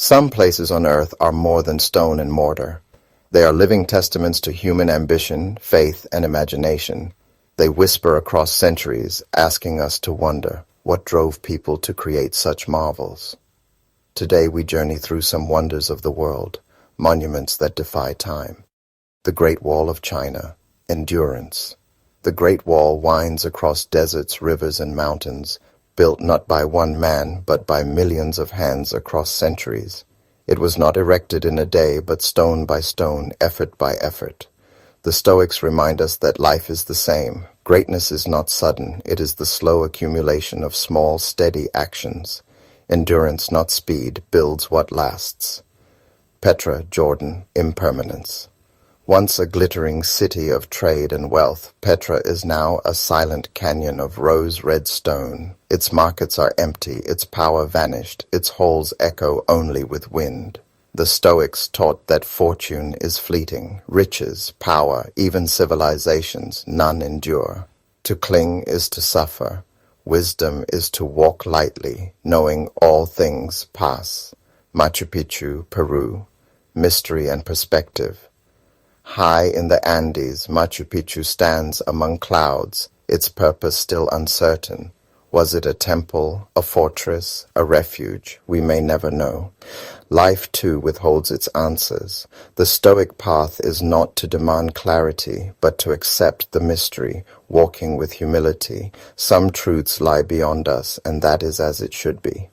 Some places on earth are more than stone and mortar. They are living testaments to human ambition, faith, and imagination. They whisper across centuries, asking us to wonder what drove people to create such marvels. Today we journey through some wonders of the world, monuments that defy time. The Great Wall of China, endurance. The Great Wall winds across deserts, rivers, and mountains, built not by one man, but by millions of hands across centuries. It was not erected in a day, but stone by stone, effort by effort. The Stoics remind us that life is the same. Greatness is not sudden, it is the slow accumulation of small, steady actions. Endurance, not speed, builds what lasts. Petra, Jordan, impermanence. Once a glittering city of trade and wealth, Petra is now a silent canyon of rose-red stone. Its markets are empty, its power vanished, its halls echo only with wind. The Stoics taught that fortune is fleeting, riches, power, even civilizations, none endure. To cling is to suffer. Wisdom is to walk lightly, knowing all things pass. Machu Picchu, Peru. Mystery and perspective. High in the Andes, Machu Picchu stands among clouds, its purpose still uncertain. Was it a temple, a fortress, a refuge? We may never know. Life, too, withholds its answers. The Stoic path is not to demand clarity, but to accept the mystery, walking with humility. Some truths lie beyond us, and that is as it should be.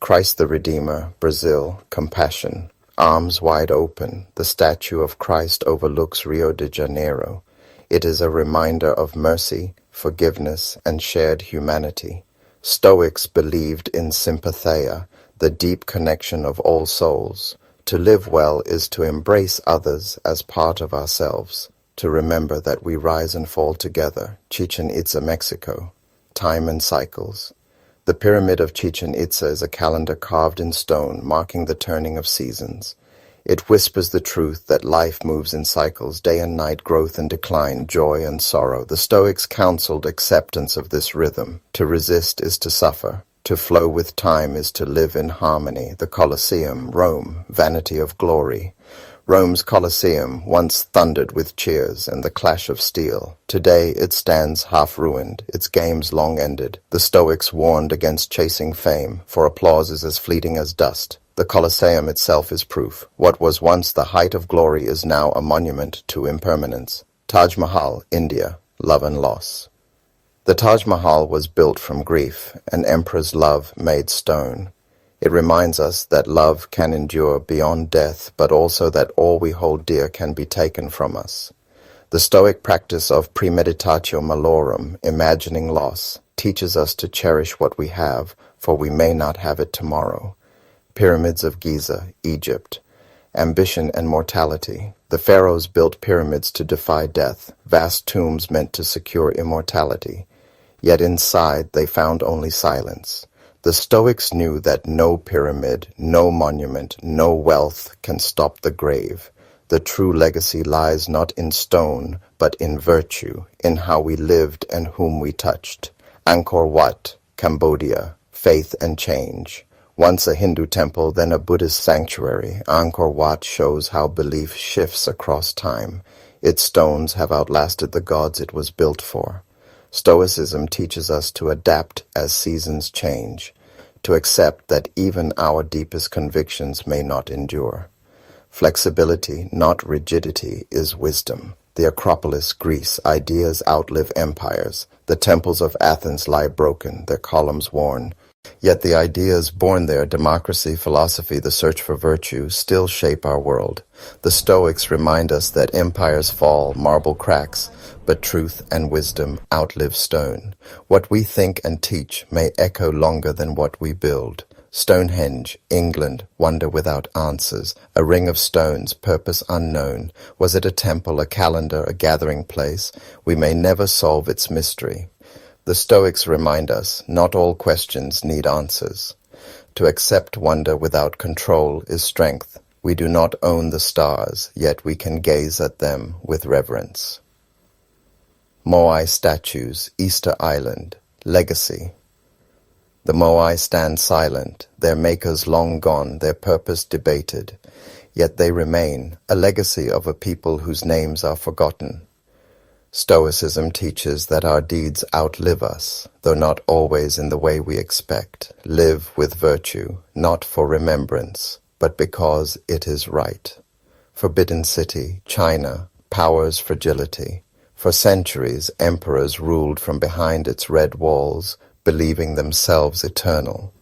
Christ the Redeemer, Brazil, compassion. Arms wide open, the statue of Christ overlooks Rio de Janeiro. It is a reminder of mercy, forgiveness, and shared humanity. Stoics believed in sympatheia, the deep connection of all souls. To live well is to embrace others as part of ourselves, to remember that we rise and fall together. Chichen Itza, Mexico. Time and cycles. The Pyramid of Chichen Itza is a calendar carved in stone, marking the turning of seasons. It whispers the truth that life moves in cycles, day and night, growth and decline, joy and sorrow. The Stoics counseled acceptance of this rhythm. To resist is to suffer. To flow with time is to live in harmony. The Colosseum, Rome, vanity of glory. Rome's Colosseum once thundered with cheers and the clash of steel. Today it stands half-ruined, its games long ended. The Stoics warned against chasing fame, for applause is as fleeting as dust. The Colosseum itself is proof. What was once the height of glory is now a monument to impermanence. Taj Mahal, India, love and loss. The Taj Mahal was built from grief, an emperor's love made stone. It reminds us that love can endure beyond death, but also that all we hold dear can be taken from us. The Stoic practice of premeditatio malorum, imagining loss, teaches us to cherish what we have, for we may not have it tomorrow. Pyramids of Giza, Egypt. Ambition and mortality. The pharaohs built pyramids to defy death, vast tombs meant to secure immortality. Yet inside they found only silence. The Stoics knew that no pyramid, no monument, no wealth can stop the grave. The true legacy lies not in stone, but in virtue, in how we lived and whom we touched. Angkor Wat, Cambodia, faith and change. Once a Hindu temple, then a Buddhist sanctuary, Angkor Wat shows how belief shifts across time. Its stones have outlasted the gods it was built for. Stoicism teaches us to adapt as seasons change, to accept that even our deepest convictions may not endure. Flexibility, not rigidity, is wisdom. The Acropolis, Greece, ideas outlive empires. The temples of Athens lie broken, their columns worn. Yet the ideas born there, democracy, philosophy, the search for virtue, still shape our world. The Stoics remind us that empires fall, marble cracks, but truth and wisdom outlive stone. What we think and teach may echo longer than what we build. Stonehenge, England, wonder without answers, a ring of stones, purpose unknown. Was it a temple, a calendar, a gathering place? We may never solve its mystery. The Stoics remind us, not all questions need answers. To accept wonder without control is strength. We do not own the stars, yet we can gaze at them with reverence. Moai statues, Easter Island, legacy. The Moai stand silent, their makers long gone, their purpose debated. Yet they remain, a legacy of a people whose names are forgotten. Stoicism teaches that our deeds outlive us, though not always in the way we expect. Live with virtue, not for remembrance, but because it is right. Forbidden City, China, power's fragility. For centuries, emperors ruled from behind its red walls, believing themselves eternal.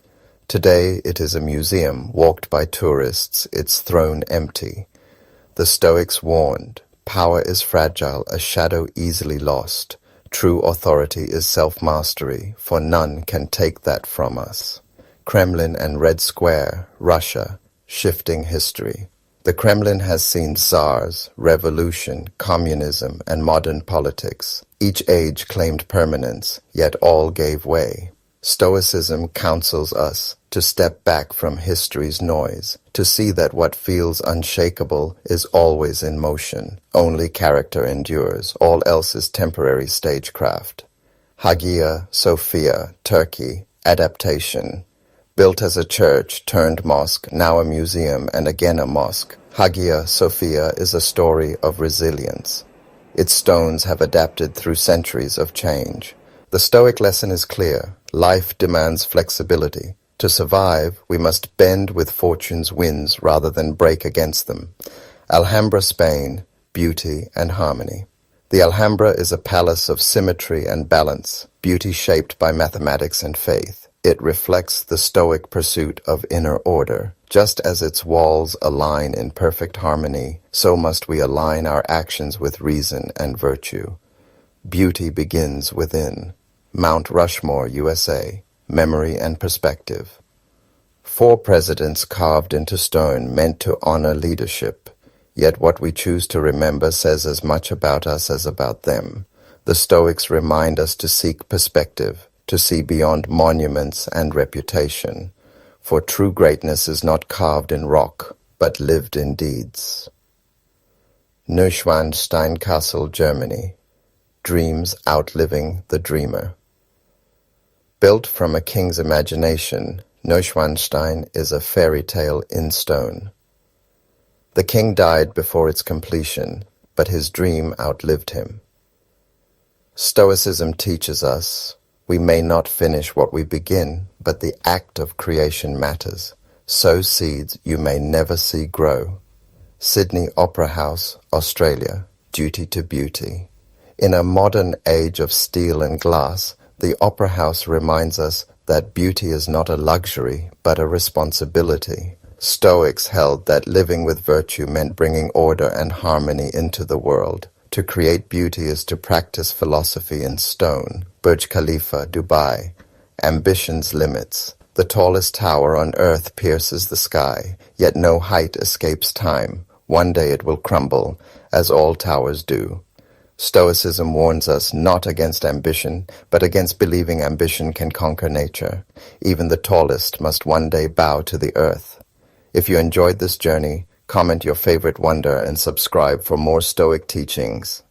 Today it is a museum walked by tourists, its throne empty. The Stoics warned, power is fragile, a shadow easily lost. True authority is self-mastery, for none can take that from us. Kremlin and Red Square, Russia, shifting history. The Kremlin has seen Tsars, revolution, communism, and modern politics. Each age claimed permanence, yet all gave way. Stoicism counsels us to step back from history's noise, to see that what feels unshakable is always in motion. Only character endures, all else is temporary stagecraft. Hagia Sophia, Turkey, adaptation. Built as a church turned mosque, now a museum and again a mosque, Hagia Sophia is a story of resilience. Its stones have adapted through centuries of change. The Stoic lesson is clear. Life demands flexibility. To survive, we must bend with fortune's winds rather than break against them. Alhambra, Spain, beauty and harmony. The Alhambra is a palace of symmetry and balance, beauty shaped by mathematics and faith. It reflects the Stoic pursuit of inner order. Just as its walls align in perfect harmony, so must we align our actions with reason and virtue. Beauty begins within. Mount Rushmore, USA. Memory and perspective. 4 presidents carved into stone meant to honor leadership. Yet what we choose to remember says as much about us as about them. The Stoics remind us to seek perspective, to see beyond monuments and reputation. For true greatness is not carved in rock, but lived in deeds. Neuschwanstein Castle, Germany. Dreams outliving the dreamer. Built from a king's imagination, Neuschwanstein is a fairy tale in stone. The king died before its completion, but his dream outlived him. Stoicism teaches us, we may not finish what we begin, but the act of creation matters. Sow seeds you may never see grow. Sydney Opera House, Australia, duty to beauty. In a modern age of steel and glass, the Opera House reminds us that beauty is not a luxury, but a responsibility. Stoics held that living with virtue meant bringing order and harmony into the world. To create beauty is to practice philosophy in stone. Burj Khalifa, Dubai. Ambition's limits. The tallest tower on earth pierces the sky, yet no height escapes time. One day it will crumble, as all towers do. Stoicism warns us not against ambition, but against believing ambition can conquer nature. Even the tallest must one day bow to the earth. If you enjoyed this journey, comment your favorite wonder and subscribe for more Stoic teachings.